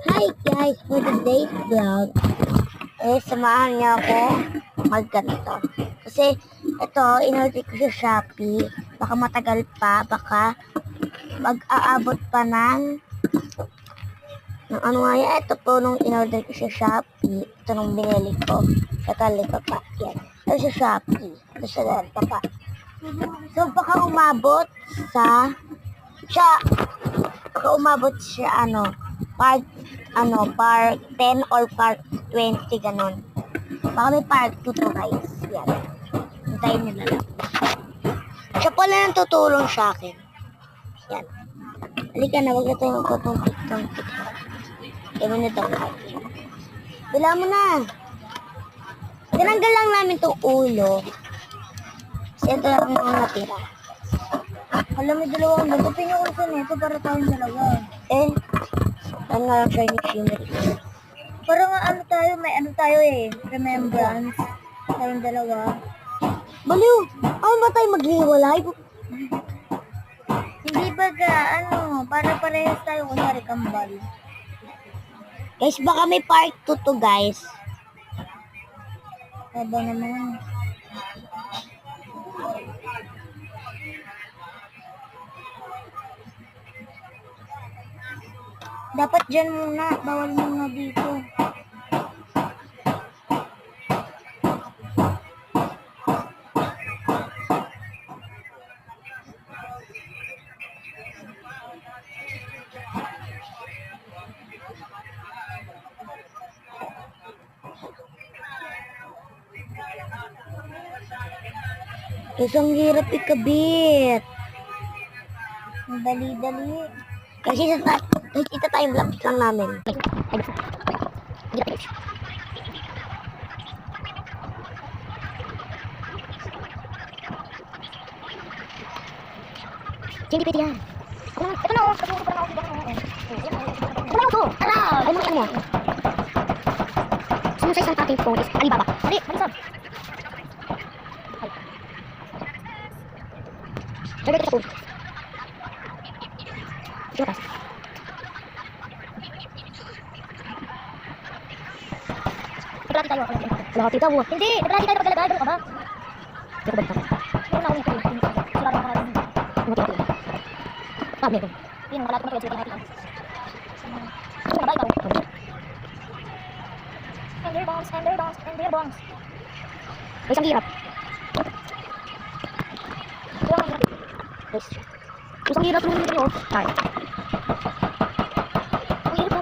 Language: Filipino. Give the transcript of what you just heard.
Hi guys! For today's vlog, samahan niyo ako magganito. Kasi ito, in-order ko sa Shopee. Baka matagal pa, baka mag-aabot pa ng ano nga yan. Ito po nung in-order ko sa Shopee. Ito nung binili ko. Tatali pa pa. Yan. Ito sa Shopee. Ito sa Delta pa. So baka umabot sa part 10 or part 20, ganun. Baka may part 2 to, guys. Yan. Hintayin nyo lang. Siya pala nang tutulong sa akin. Yan. Halika na, wag na tayo magtutumpik. Kaya na ito. Bila mo na. Tinanggal lang namin itong ulo. Kasi ito lang ang natira. Alam mo, dalawang magupin nyo ko sa neto para tayong dalawa. Ano nga lang shiny. Para nga may ano tayo remembrance. Tayong dalawa. Baliw! Ano ba tayo maghiwalay? Hindi ba para parehas tayo kunyari kambal. Guys, baka may part 2 to, guys. Aba naman. Dapat dyan muna. Bawal muna dito. Ang hirap ikabit. Ang dali-dali. Kasi ito tayong lapit lang namin. Hindi pwede yan. Ito na. Tara! Ay mga mo. Sumusay sa ating phone is Alibaba. Sab. Coba kita pun. Coba. Berarti tayo. Lah kita buat. Hindi, berarti tayo paglalagay ka ba? Coba kita. Ano na ulit. Sila na para. Ano. Sabi ko. Yung wala ko na pwede natin. Ano ba ito? Ender bombs. Isang hirap. Isang hirap nung hindi nyo. Ay.